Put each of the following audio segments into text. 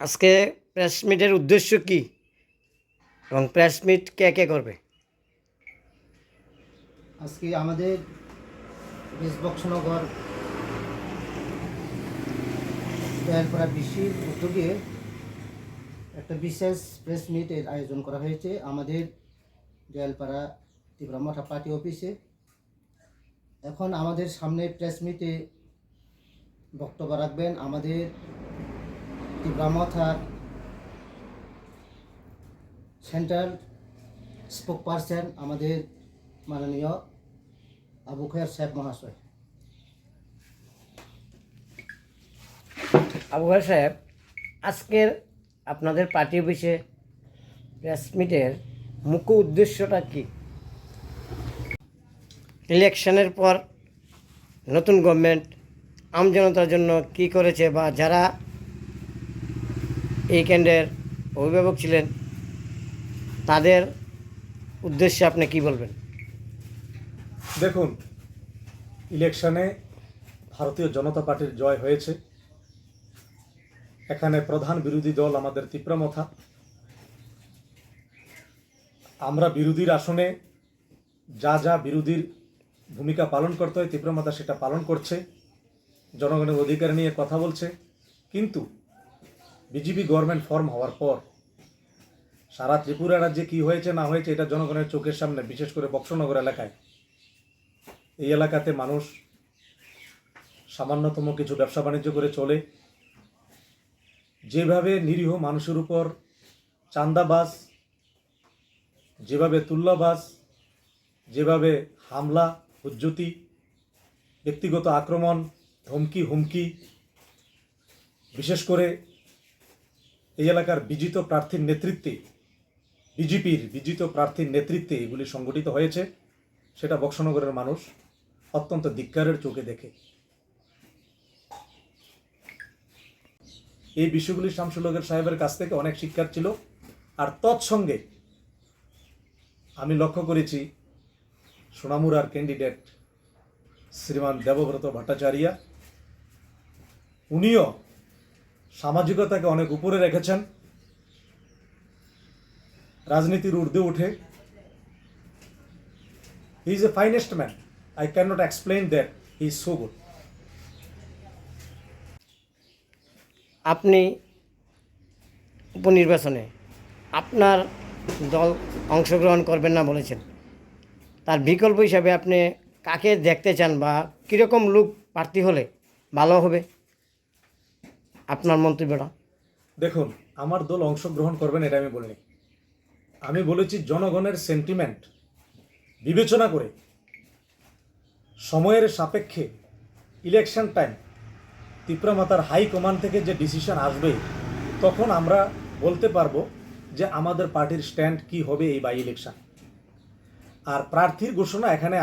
আজকে প্রেস মিটের উদ্দেশ্য কি এবং প্রেস মিট কে কে করবে? আজকে আমাদের দেশবক্সনগর দয়ালপাড়া বিসির উদ্যোগে একটা বিশেষ প্রেস মিটের আয়োজন করা হয়েছে আমাদের দয়ালপাড়া তীব্রামঠা পার্টি অফিসে। এখন আমাদের সামনে প্রেস মিটে বক্তব্য রাখবেন আমাদের তীব্রামঠার সেন্ট্রাল স্পোক পারসন আমাদের মাননীয় আবু খয়ের সাহেব মহাশয়। আবু খায়ের সাহেব, আজকের আপনাদের পার্টি অফিসে প্রেস মিটের মুখ্য উদ্দেশ্যটা কি? ইলেকশনের পর নতুন গভর্নমেন্ট আমজনতার জন্য কি করেছে, বা যারা এই কেন্দ্রের অভিভাবক ছিলেন তাদের উদ্দেশ্যে আপনি কি বলবেন? দেখুন, ইলেকশনে ভারতীয় জনতা পার্টির জয় হয়েছে। এখানে প্রধান বিরোধী দল আমাদের তীব্রামথা। আমরা বিরোধীর আসনে যা যা বিরোধীর ভূমিকা পালন করতে হয় তীব্রামথা সেটা পালন করছে, জনগণের অধিকার নিয়ে কথা বলছে। কিন্তু বিজেপি গভর্নমেন্ট ফর্ম হওয়ার পর সারা ত্রিপুরা রাজ্যে কী হয়েছে না হয়েছে এটা জনগণের চোখের সামনে, বিশেষ করে বক্সনগর এলাকায়। এই এলাকাতে মানুষ সামান্যতম কিছু ব্যবসা বাণিজ্য করে চলে। যেভাবে নিরীহ মানুষের উপর চাঁদাবাজ, যেভাবে তুল্লাবাজ, যেভাবে হামলা, হুজ্জতি, ব্যক্তিগত আক্রমণ, ধমকি হুমকি, বিশেষ করে এই এলাকার বিজিত প্রার্থীর নেতৃত্বে, বিজেপির বিজিত প্রার্থীর নেতৃত্বে এগুলি সংগঠিত হয়েছে, সেটা বক্সনগরের মানুষ অত্যন্ত ধিক্কারের চোখে দেখে। এই বিষয়গুলি শামসুল হক সাহেবের কাছ থেকে অনেক শিক্ষার ছিল। আর তৎসঙ্গে আমি লক্ষ্য করেছি সোনামুড়ার ক্যান্ডিডেট শ্রীমান দেবব্রত ভট্টাচার্য, উনিও সামাজিকতাকে অনেক উপরে রেখেছেন, রাজনীতির ঊর্ধ্বে উঠে। He is a finest man. I cannot explain that he is so good. আপনি উপনির্বাচনে আপনার দল অংশগ্রহণ করবেন না বলেছেন, তার বিকল্প হিসাবে আপনি কাকে দেখতে চান বা কীরকম লোক প্রার্থী হলে ভালো হবে? আপনার মন্তব্যটা। দেখুন, আমার দল অংশগ্রহণ করবেন এটা আমি বলিনি। আমি বলেছি জনগণের সেন্টিমেন্ট বিবেচনা করে সময়ের সাপেক্ষে ইলেকশন টাইম তীব্রামথার হাইকমান্ড থেকে যে ডিসিশন আসবে তখন আমরা বলতে পারবো যে আমাদের পার্টির স্ট্যান্ড কি হবে এই বাই ইলেকশন। আর প্রার্থীর ঘোষণা এখানে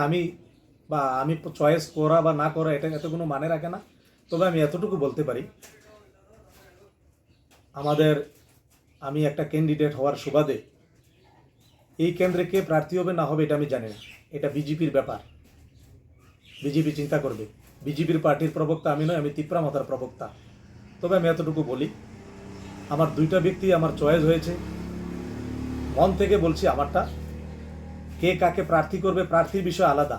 আমি চয়েস করা বা না করা এটা এত কোনো মানে রাখে না। তবে আমি এতটুকু বলতে পারি, আমি একটা ক্যান্ডিডেট হওয়ার সুবাদে এই কেন্দ্রে কে প্রার্থী হবে না হবে এটা আমি জানি না, এটা বিজেপির ব্যাপার। বিজেপি চিন্তা করবে। বিজেপির পার্টির প্রবক্তা আমি নয়, আমি তীব্রামথার প্রবক্তা। তবে আমি এতটুকু বলি, আমার দুইটা ব্যক্তি আমার চয়েস হয়েছে, মন থেকে বলছি আমারটা। কে কাকে প্রার্থী করবে প্রার্থীর বিষয় আলাদা।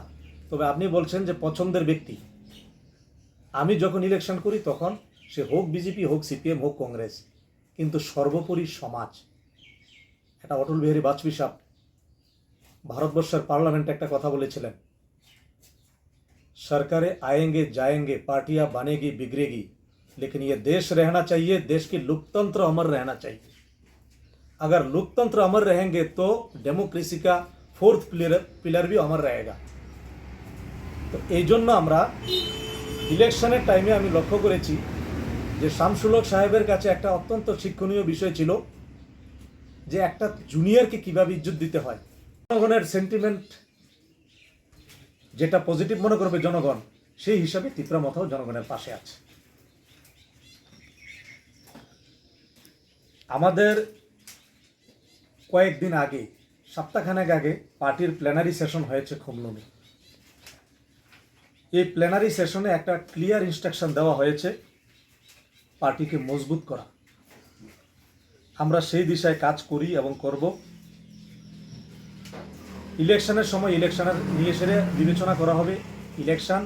তবে আপনি বলছেন যে পছন্দের ব্যক্তি, আমি যখন ইলেকশন করি তখন সে হোক বিজেপি, হোক সিপিএম, হোক কংগ্রেস, কিন্তু সর্বোপরি সমাজ। এটা অটল বিহারী বাজপেয়ী সাহেব ভারতবর্ষের পার্লামেন্টে একটা কথা বলেছিলেন, सरकारें आएंगे जाएंगे, पार्टियां बनेगी बिगड़ेगी, लेकिन ये देश रहना चाहिए, देश की लोकतंत्र अमर रहना चाहिए। अगर लोकतंत्र अमर रहेंगे तो डेमोक्रेसी का फोर्थ पिलर भी अमर रहेगा। तो এই জন্য আমরা ইলেকশনের টাইমে আমি লক্ষ্য করেছি যে শামসুল হক সাহেবের কাছে একটা অত্যন্ত শিক্ষণীয় বিষয় ছিল যে একটা জুনিয়রকে কিভাবে ইজ্জত দিতে হয়। জনগণের সেন্টিমেন্ট যেটা পজিটিভ মনে করবে জনগণ, সেই হিসাবে তীব্রামথাও জনগণের পাশে আছে। আমাদের কয়েকদিন আগে, সপ্তাহখানেক আগে পার্টির প্ল্যানারি সেশন হয়েছে খুমলুনে। এই প্ল্যানারি সেশনে একটা ক্লিয়ার ইনস্ট্রাকশন দেওয়া হয়েছে পার্টিকে মজবুত করা, আমরা সেই দিশায় কাজ করি এবং করব। ইলেকশনের সময় ইলেকশনের নিয়ে সেরে বিবেচনা করা হবে। Election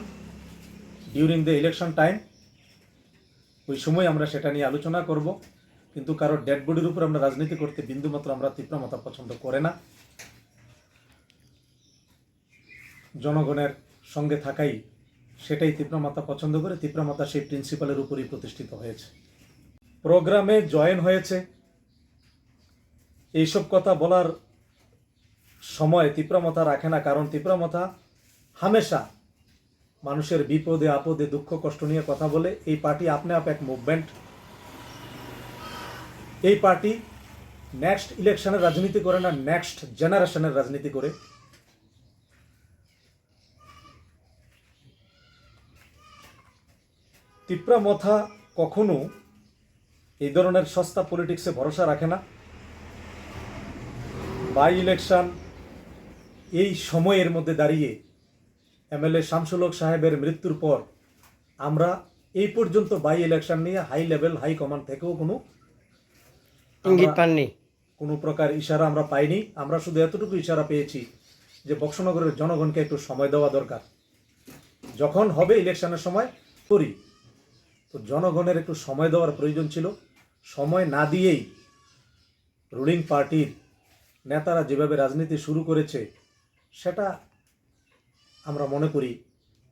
during the election time, ওই সময় আমরা সেটা নিয়ে আলোচনা করব। কিন্তু কারো ডেড বডির উপর আমরা রাজনীতি করতে বিন্দুমাত্র আমরা তীব্রমতা পছন্দ করে না। জনগণের সঙ্গে থাকাই সেটাই তীব্রমতা পছন্দ করে। তীব্রমতা সেই প্রিন্সিপালের উপরই প্রতিষ্ঠিত হয়েছে। প্রোগ্রামে জয়েন হয়েছে, এইসব কথা বলার সময় তীব্রমতা রাখে না, কারণ তীব্রমতা হামেশা মানুষের বিপদে আপদে দুঃখ কষ্ট নিয়ে কথা বলে। এই পার্টি আপনে আপ এক মুভমেন্ট। এই পার্টি নেক্সট ইলেকশনের রাজনীতি করে না, নেক্সট জেনারেশনের রাজনীতি করে। তীব্রমতা কখনো এই ধরনের সস্তা পলিটিক্সে ভরসা রাখে না। বাই ইলেকশন এই সময়ের মধ্যে দাঁড়িয়ে এমএলএ শামসুল হক সাহেবের মৃত্যুর পর আমরা এই পর্যন্ত বাই ইলেকশন নিয়ে হাই লেভেল হাই কমান্ড থেকেও কোনো ইঙ্গিত পাননি, কোনো প্রকার ইশারা আমরা পাইনি। আমরা শুধু এতটুকু ইশারা পেয়েছি যে বক্সনগরের জনগণকে একটু সময় দেওয়া দরকার। যখন হবে ইলেকশনের সময় করি, তো জনগণের একটু সময় দেওয়ার প্রয়োজন ছিল। সময় না দিয়েই রুলিং পার্টির নেতারা যেভাবে রাজনীতি শুরু করেছে, সেটা আমরা মনে করি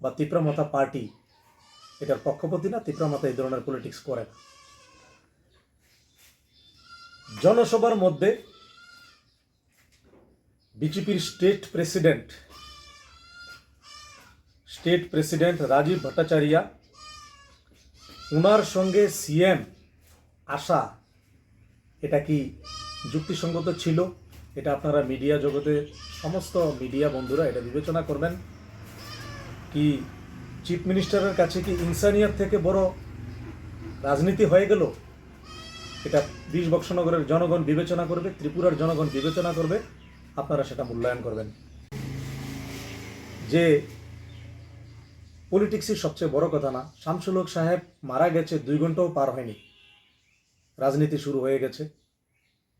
বা তীব্রমতা পার্টি এটার পক্ষপাতী না। তীব্রমতা এই ধরনের পলিটিক্স করে না। জনসভার মধ্যে বিজেপির স্টেট প্রেসিডেন্ট রাজীব ভট্টাচার্য, ওনার সঙ্গে সিএম আসা, এটা কি যুক্তিসঙ্গত ছিল? এটা আপনারা মিডিয়া জগতে সমস্ত মিডিয়া বন্ধুরা এটা বিবেচনা করবেন। কি চিফ মিনিস্টারের কাছে কি ইনসানিয়াত থেকে বড় রাজনীতি হয়ে গেল? এটা 20 বক্সনগরের জনগণ বিবেচনা করবে, ত্রিপুরার জনগণ বিবেচনা করবে, আপনারা সেটা মূল্যায়ন করবেন। যে পলিটিক্সই সবচেয়ে বড় কথা না। শামসুল হক সাহেব মারা গেছে 2 ঘন্টাও পার হয়নি, রাজনীতি শুরু হয়ে গেছে।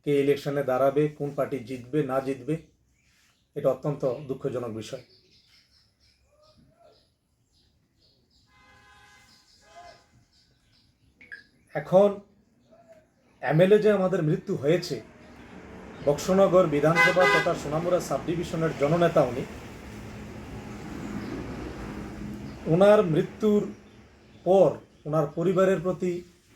কে ইলেকশনে দাঁড়াবে, কোন পার্টি জিতবে না জিতবে, এটা অত্যন্ত দুঃখজনক বিষয়। এখন এমএলএ যে আমাদের মৃত্যু হয়েছে, বক্সনগর বিধানসভা তথা সোনামুড়া সাব ডিভিশনের জননেতা উনি, ওনার মৃত্যুর পর ওনার পরিবারের প্রতি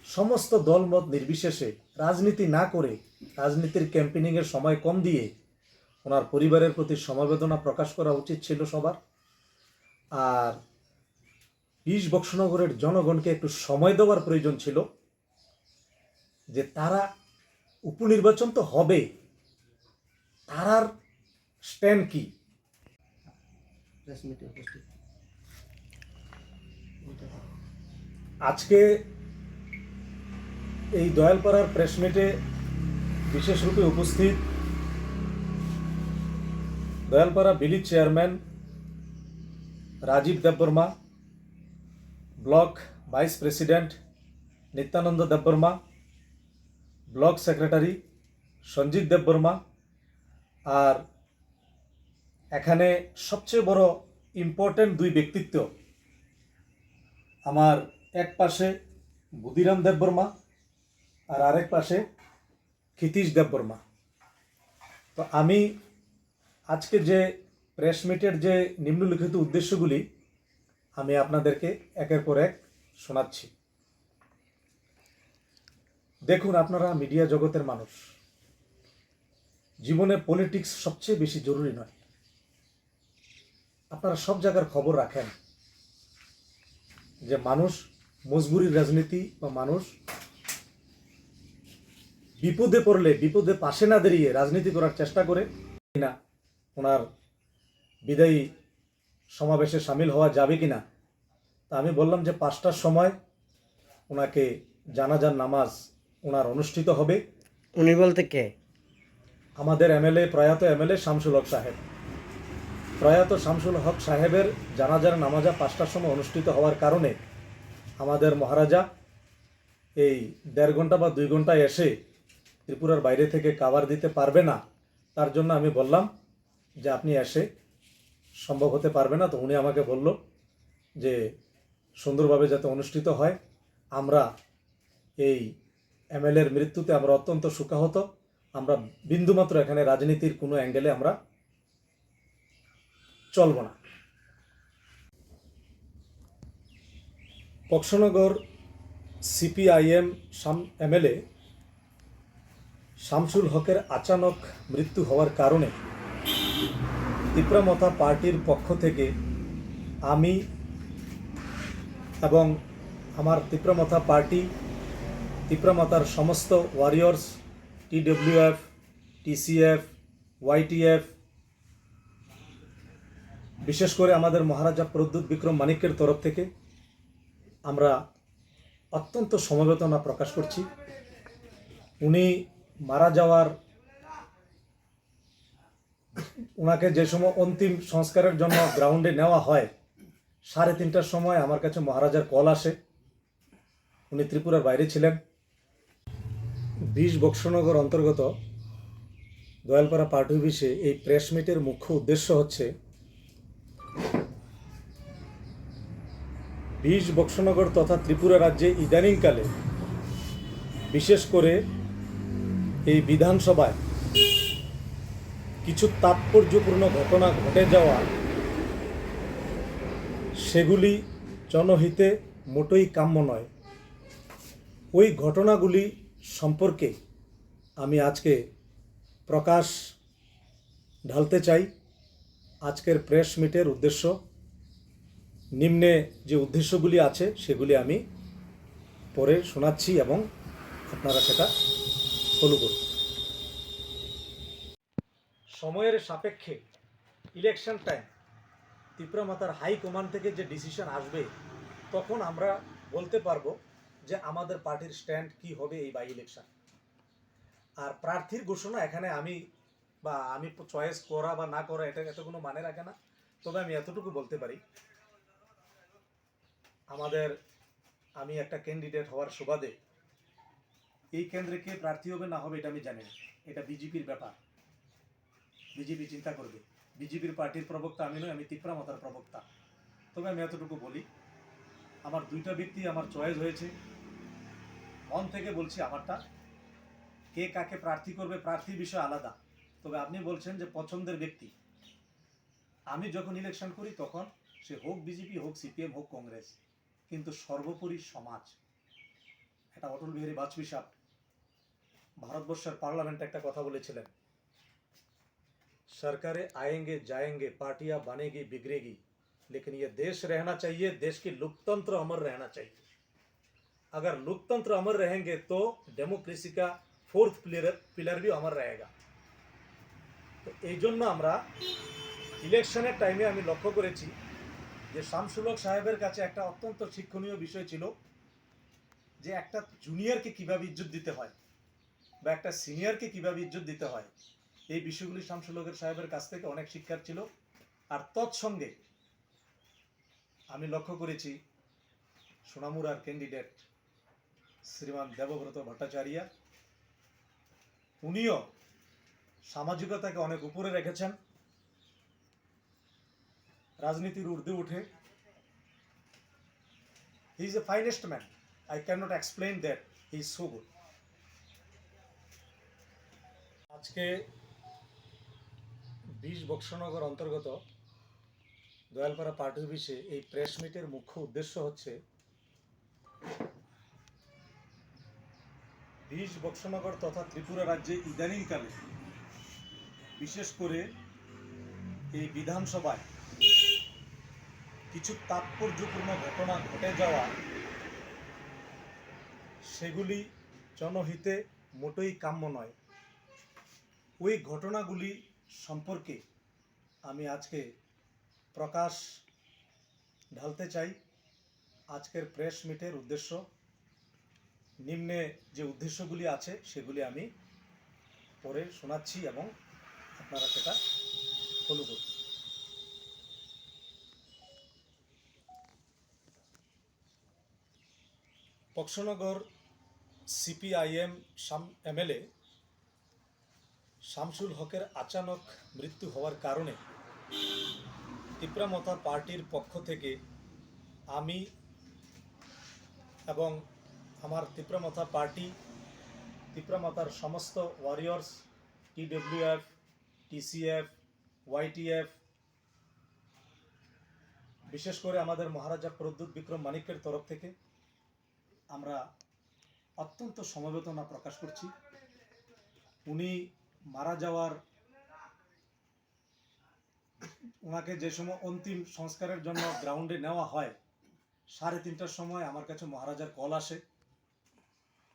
সমস্ত দলমত নির্বিশেষে রাজনীতি না করে, রাজনীতির ক্যাম্পেনিংয়ের সময় কম দিয়ে ওনার পরিবারের প্রতি সমবেদনা প্রকাশ করা উচিত ছিল সবার। আর 20 বক্সনগরের জনগণকে একটু সময় দেওয়ার প্রয়োজন ছিল, যে তারা উপনির্বাচন তো হবে, তারার স্ট্যান্ড কি। প্রেস মিটে উপস্থিত আজকে এই দয়ালপাড়ার প্রেস মিটে বিশেষ রূপে উপস্থিত Dayalpara village chairman Rajib Debbarma, block vice president Nityananda Debbarma, block secretary Sanjit Debbarma, আর এখানে সবচেয়ে বড় ইম্পর্টেন্ট 2 ব্যক্তিত্ব, আমার এক পাশে বুদিরাম দেববর্মা আর আরেক পাশে ক্ষিতীশ দেববর্মা। তো আমি আজকে যে প্রেস মিটের যে নিম্নলিখিত উদ্দেশ্যগুলি আমি আপনাদেরকে একের পর এক শোনাচ্ছি। দেখুন, আপনারা মিডিয়া জগতের মানুষ, জীবনে পলিটিক্স সবচেয়ে বেশি জরুরি নয়। আপনারা সব জায়গার খবর রাখেন যে মানুষ মজবুরির রাজনীতি বা মানুষ বিপদে পড়লে বিপদে পাশে না দাঁড়িয়ে রাজনীতি করার চেষ্টা করে কিনা, ওনার বিদায়ী সমাবেশে সামিল হওয়া যাবে কিনা। তা আমি বললাম যে 5টার সময় ওনাকে জানাজার নামাজ ওনার অনুষ্ঠিত হবে। উনি বলতে কে? আমাদের এমএলএ, প্রয়াত এমএলএ শামসুল হক সাহেব। প্রয়াত শামসুল হক সাহেবের জানাজার নামাজা 5টার সময় অনুষ্ঠিত হওয়ার কারণে আমাদের মহারাজা এই 1.5 ঘন্টা বা 2 ঘন্টায় এসে ত্রিপুরার বাইরে থেকে কাভার দিতে পারবে না, তার জন্য আমি বললাম যে আপনি এসে, সম্ভব হতে পারবে না। তো উনি আমাকে বলল যে সুন্দরভাবে যাতে অনুষ্ঠিত হয়। আমরা এই এমএলএর মৃত্যুতে আমরা অত্যন্ত শোকাহত। আমরা বিন্দুমাত্র এখানে রাজনীতির কোনো অ্যাঙ্গেলে আমরা চলব না। পক্ষনগর সিপিআইএম এমএলএ শামসুল হকের আচানক মৃত্যু হওয়ার কারণে তিপ্রামথা পার্টির পক্ষ থেকে আমি এবং আমার তিপ্রামথা পার্টি, তিপ্রামথার সমস্ত ওয়ারিয়র্স, টিডব্লিউএফ, টিসিএফ, ওয়াইটিএফ, বিশেষ করে আমাদের মহারাজা প্রদ্যুৎ বিক্রম মানিক্যের তরফ থেকে আমরা অত্যন্ত সমবেদনা প্রকাশ করছি। উনি মারা যাওয়ার, ওনাকে যে সময় অন্তিম সংস্কারের জন্য গ্রাউন্ডে নেওয়া হয়, 3:30টার সময় আমার কাছে মহারাজার কল আসে। উনি ত্রিপুরার বাইরে ছিলেন। 20 বক্সনগর অন্তর্গত দয়ালপাড়া পার্টি অফিসে এই প্রেস মিটের মুখ্য উদ্দেশ্য হচ্ছে 20 বক্সনগর তথা ত্রিপুরা রাজ্যে ইদানিংকালে বিশেষ করে এই বিধানসভায় কিছু তাৎপর্যপূর্ণ ঘটনা ঘটে যাওয়া, সেগুলি জনহিতে মোটেই কাম্য নয়। ওই ঘটনাগুলি সম্পর্কে আমি আজকে প্রকাশ ঢালতে চাই। আজকের প্রেস মিটের উদ্দেশ্য, নিম্নে যে উদ্দেশ্যগুলি আছে সেগুলি আমি পরে শোনাচ্ছি এবং আপনারা সেটা ফলো করুন। সময়ের সাপেক্ষে ইলেকশন টাইম তিপ্রামাতার হাই কমান্ড থেকে যে ডিসিশন আসবে, তখন আমরা বলতে পারবো যে আমাদের পার্টির স্ট্যান্ড কি হবে এই বাই ইলেকশন। আর প্রার্থীর ঘোষণা এখানে আমি চয়েস করা বা না করা এটা কোনো মানে রাখে না। তবে আমি এতটুকু বলতে পারি, আমি একটা ক্যান্ডিডেট হওয়ার সুবাদে এই কেন্দ্রে কে প্রার্থী হবে না হবে এটা আমি জানি না। এটা বিজেপির ব্যাপার, বিজেপি চিন্তা করবে। বিজেপির পার্টির প্রবক্তা আমি নই, আমি তিপ্রামথার প্রবক্তা। তবে আমি এতটুকু বলি, আমার 2টা ব্যক্তি আমার চয়েস হয়েছে, মন থেকে বলছি আমারটা। কে কাকে প্রার্থী করবে প্রার্থীর বিষয় আলাদা, তবে আপনি বলছেন যে পছন্দের ব্যক্তি। আমি যখন ইলেকশন করি তখন সে হোক বিজেপি, হোক সিপিএম, হোক কংগ্রেস, কিন্তু সর্বোপরি সমাজ। এটা অটল বিহারী বাজপেয়ী সাহেব ভারতবর্ষের পার্লামেন্টে একটা কথা বলেছিলেন, सरकारें आएंगे जाएंगे, पार्टियां बनेगी बिगड़ेगी, लेकिन ये देश रहना चाहिए, देश की लोकतंत्र अमर रहना चाहिए। अगर लोकतंत्र अमर रहेंगे तो डेमोक्रेसी का 4th पिलर भी अमर रहेगा। तो এই জন্য আমরা ইলেকশনের টাইমে আমি লক্ষ্য করেছি যে শামসুল হক সাহেবের কাছে একটা অত্যন্ত শিক্ষণীয় বিষয় ছিল যে একটা জুনিয়রকে কিভাবে ইজ্জত দিতে হয় বা একটা সিনিয়রকে কিভাবে ইজ্জত দিতে হয়। এই বিষয়গুলি শামসুল হক সাহেবের কাছ থেকে অনেক শিক্ষার ছিল। আর তৎসঙ্গে আমি লক্ষ্য করেছি সোনামুড়ার ক্যান্ডিডেট শ্রীমান দেবব্রত ভট্টাচার্য, উনিও সামাজিকতাকে অনেক উপরে রেখেছেন, রাজনীতির ঊর্ধ্বে উঠে। He is a finest man, I can not explain that, he is so good. আজকে 20 বক্সনগর অন্তর্গত দয়ালপাড়া পার্টি অফিসে এই প্রেস মিটের মুখ্য উদ্দেশ্য হচ্ছে 20 বক্সনগর তথা ত্রিপুরা রাজ্যে ইদানিংকালে বিশেষ করে এই বিধানসভায় কিছু তাৎপর্যপূর্ণ ঘটনা ঘটে যাওয়া, সেগুলি জনহিতে মোটেই কাম্য নয়। ওই ঘটনাগুলি সম্পর্কে আমি আজকে প্রকাশ ঢালতে চাই। আজকের প্রেস মিটের উদ্দেশ্য, নিম্নে যে উদ্দেশ্যগুলি আছে সেগুলি আমি পরে শোনাচ্ছি এবং আপনারা সেটা ফলো করুন। পক্ষনগর সিপিআইএম এমএলএ শামসুল হকের আচানক মৃত্যু হওয়ার কারণে তিপ্রামথা পার্টির পক্ষ থেকে আমি এবং আমার তিপ্রামথা পার্টি, তিপ্রামথার সমস্ত ওয়ারিয়র্স, TWF, TCF, YTF, বিশেষ করে আমাদের মহারাজা প্রদ্যুৎ বিক্রম মানিক্যের তরফ থেকে আমরা অত্যন্ত সমবেদনা প্রকাশ করছি। উনি মারা যাওয়ার, ওনাকে যে সময় অন্তিম সংস্কারের জন্য গ্রাউন্ডে নেওয়া হয় 3:30টার সময় আমার কাছে মহারাজার কল আসে।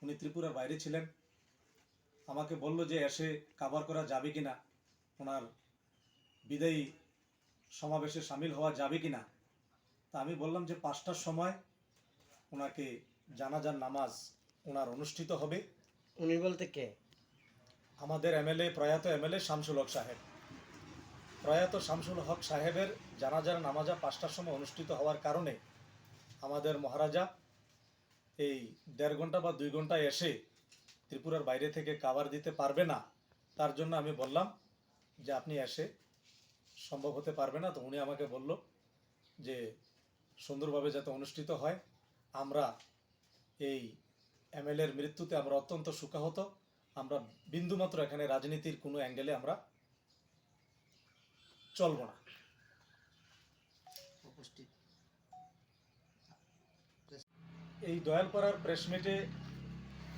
উনি ত্রিপুরার বাইরে ছিলেন। আমাকে বলল যে এসে কাভার করা যাবে কিনা, ওনার বিদায়ী সমাবেশে সামিল হওয়া যাবে কিনা। তা আমি বললাম যে 5টার সময় ওনাকে জানাজার নামাজ ওনার অনুষ্ঠিত হবে। উনি বলতে কে? আমাদের প্রয়াত এমএলএ শামসুল হক সাহেব। প্রয়াত শামসুল হক সাহেবের জানাজার নামাজা 5টার সময় অনুষ্ঠিত হওয়ার কারণে আমাদের মহারাজা এই 1.5 ঘন্টা বা 2 ঘন্টা এসে ত্রিপুরার বাইরে থেকে কাভার দিতে পারবে না। তার জন্য আমি বললাম যে আপনি এসে সম্ভব হতে পারবে না। তো উনি আমাকে বলল যে সুন্দরভাবে যাতে অনুষ্ঠিত হয়। আমরা এই এমএলএর মৃত্যুতে আমরা অত্যন্ত শোকাহত। আমরা বিন্দুমাত্র এখানে রাজনীতির কোনো অ্যাঙ্গেলে আমরা চলব না। উপস্থিত এই দয়ালপাড়ার প্রেসমিটে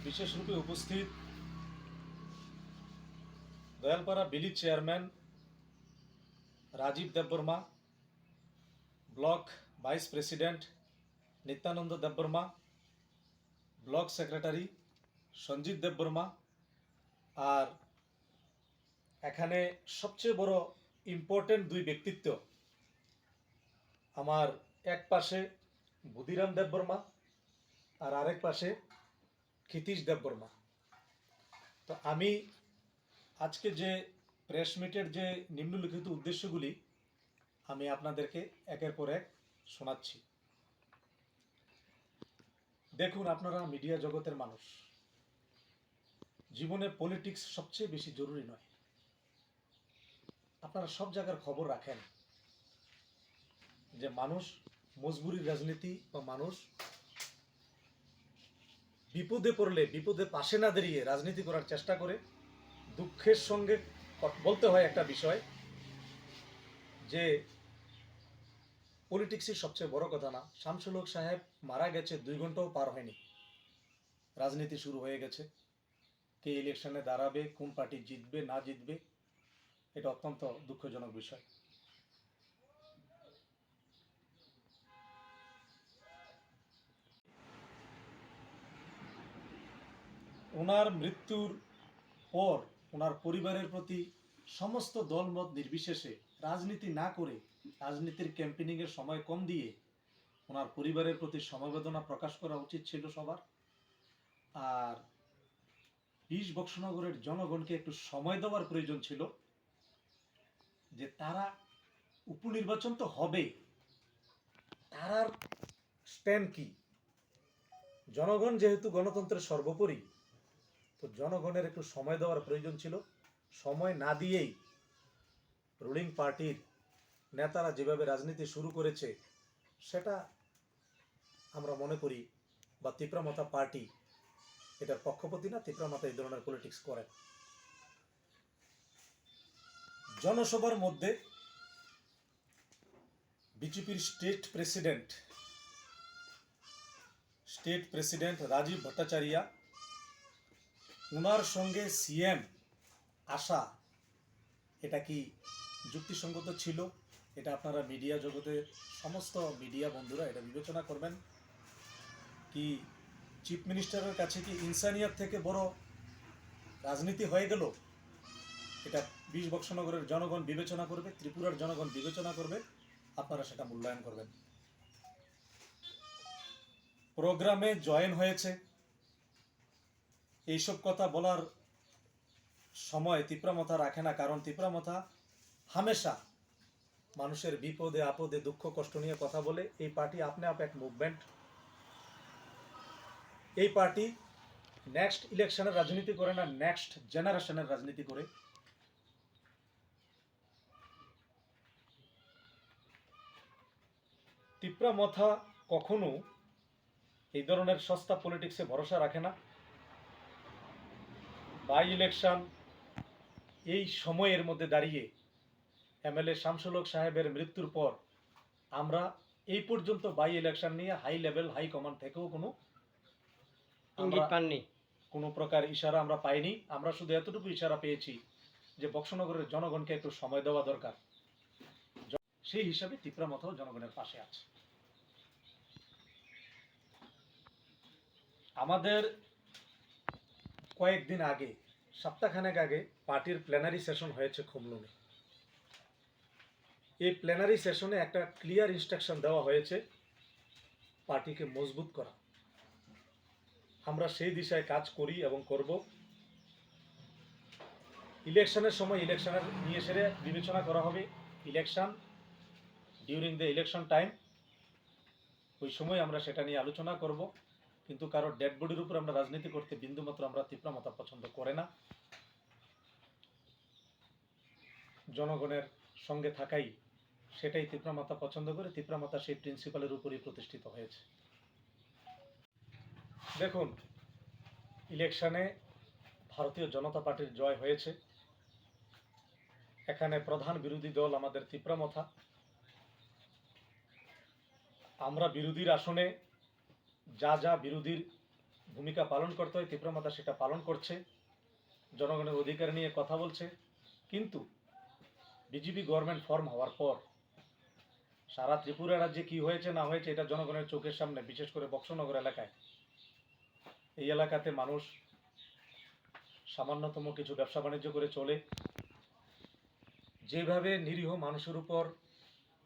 বিশেষ রূপে উপস্থিত দয়ালপাড়া বিলি chairman Rajib Debbarma, block vice president Nityananda Debbarma, block secretary Sanjit Debbarma, আর এখানে সবচেয়ে বড় ইম্পর্টেন্ট 2 ব্যক্তিত্ব, আমার এক পাশে বুধিরাম দেববর্মা আর আরেক পাশে ক্ষিতীশ দেববর্মা। তো আমি আজকে যে প্রেস মিটের যে নিম্নলিখিত উদ্দেশ্যগুলি আমি আপনাদেরকে একের পর এক শোনাচ্ছি। দেখুন, আপনারা মিডিয়া জগতের মানুষ, জীবনে পলিটিক্স সবচেয়ে বেশি জরুরি নয়। আপনারা সব জায়গার খবর রাখেন যে মানুষ মজবুরির রাজনীতি বা মানুষ বিপদে পড়লে বিপদে পাশে না দাঁড়িয়ে রাজনীতি করার চেষ্টা করে। দুঃখের সঙ্গে বলতে হয় একটা বিষয় যে পলিটিক্সই সবচেয়ে বড় কথা না। শামসুল হক সাহেব মারা গেছে 2 ঘন্টাও পার হয়নি, রাজনীতি শুরু হয়ে গেছে। কে ইলেকশনে দাঁড়াবে, কোন পার্টি জিতবে না জিতবে, এটা অত্যন্ত দুঃখজনক বিষয়। ওনার মৃত্যুর পর ওনার পরিবারের প্রতি সমস্ত দলমত নির্বিশেষে রাজনীতি না করে, রাজনীতির ক্যাম্পেনিংয়ের সময় কম দিয়ে ওনার পরিবারের প্রতি সমবেদনা প্রকাশ করা উচিত ছিল সবার। আর 20 বক্সনগরের জনগণকে একটু সময় দেওয়ার প্রয়োজন ছিল যে তারা উপনির্বাচন তো হবে, তারার স্ট্যান্ড কি। জনগণ যেহেতু গণতন্ত্রের সর্বোপরি, তো জনগণের একটু সময় দেওয়ার প্রয়োজন ছিল। সময় না দিয়েই রুলিং পার্টির নেতারা যেভাবে রাজনীতি শুরু করেছে, সেটা আমরা মনে করি বা তিপ্রামথা পার্টি এটার পক্ষপাতী না। তিপ্রামথা এই ধরনের পলিটিক্স করে। জনসভার মধ্যে বিজেপির স্টেট প্রেসিডেন্ট রাজীব ভট্টাচার্য, ওনার সঙ্গে সিএম আসা, এটা কি যুক্তিসঙ্গত ছিল? এটা আপনারা মিডিয়া জগতের সমস্ত মিডিয়া বন্ধুরা এটা বিবেচনা করবেন। কি চিফ মিনিস্টারের কাছে কি ইনসানিয়াত থেকে বড় রাজনীতি হয়ে গেল? এটা 20 বক্সনগরের জনগণ বিবেচনা করবে, ত্রিপুরার জনগণ বিবেচনা করবে, আপনারা সেটা মূল্যায়ন করবেন। প্রোগ্রামে জয়েন হয়েছে, এইসব কথা বলার সময় তিপ্রামথা রাখে না। কারণ তিপ্রামথা হামেশা মানুষের বিপদে আপদে দুঃখ কষ্ট নিয়ে কথা বলে। এই পার্টি আপনি আপ এক মুভমেন্ট। এই পার্টি নেক্সট ইলেকশনের রাজনীতি করে না, নেক্সট জেনারেশনের রাজনীতি করে। তিপ্রামথা কখনো এই ধরনের সস্তা পলিটিক্সে ভরসা রাখে না। বাই ইলেকশন এই সময়ের মধ্যে দাঁড়িয়ে এমএলএ শামসুল হক সাহেবের মৃত্যুর পর আমরা এই পর্যন্ত বাই ইলেকশন নিয়ে হাই লেভেল হাই কমান্ড থেকেও কোনো ইঙ্গিত পাননি। কোনো প্রকার ইশারা আমরা পাইনি। আমরা শুধু এতটুকু ইশারা পেয়েছি যে বক্সনগরের জনগণকে একটু সময় দেওয়া দরকার, সেই হিসাবে তিপ্রামথাও জনগণের পাশে আছে। আমাদের কয়েকদিন আগে, সপ্তাহখানেক আগে পার্টির প্ল্যানারি সেশন হয়েছে খুমলুনে। এই প্ল্যানারি সেশনে একটা ক্লিয়ার ইনস্ট্রাকশন দেওয়া হয়েছে পার্টিকে মজবুত করা। আমরা সেই দিশায় কাজ করি এবং করব। ইলেকশনের সময় ইলেকশনের নিয়ে সেরে বিবেচনা করা হবে। Election during the election time, ওই সময় আমরা সেটা নিয়ে আলোচনা করব। কিন্তু কারোর ডেড বডির উপর আমরা রাজনীতি করতে বিন্দুমাত্র আমরা তিপ্রামথা পছন্দ করে না। জনগণের সঙ্গে থাকাই সেটাই তিপ্রামথা পছন্দ করে। তিপ্রামথা সেই প্রিন্সিপালের উপরই প্রতিষ্ঠিত হয়েছে। দেখুন, ইলেকশনে ভারতীয় জনতা পার্টির জয় হয়েছে। এখানে প্রধান বিরোধী দল আমাদের তিপ্রামথা। আমরা বিরোধীর আসনে যা যা বিরোধীর ভূমিকা পালন করতে হয় তিপ্রামথা সেটা পালন করছে, জনগণের অধিকার নিয়ে কথা বলছে। কিন্তু বিজেপি গভর্নমেন্ট ফর্ম হওয়ার পর সারা ত্রিপুরা রাজ্যে কি হয়েছে না হয়েছে এটা জনগণের চোখের সামনে। বিশেষ করে বক্সনগর এলাকায়, এই এলাকাতে মানুষ সামান্যতম কিছু ব্যবসা বাণিজ্য করে চলে। যেভাবে নিরীহ মানুষের উপর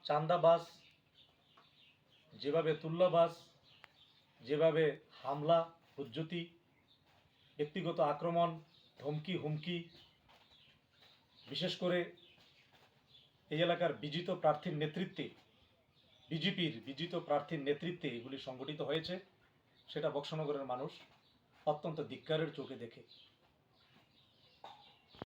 চাঁদাবাজ, যেভাবে তুল্যবাজ, যেভাবে হামলা, হুজ্জতি, ব্যক্তিগত আক্রমণ, ধমকি, হুমকি, বিশেষ করে এই এলাকার বিজিত প্রার্থীর নেতৃত্বে, বিজেপির বিজিত প্রার্থীর নেতৃত্বে এগুলি সংগঠিত হয়েছে, সেটা বক্সনগরের মানুষ অত্যন্ত ধিক্কারের চোখে দেখে।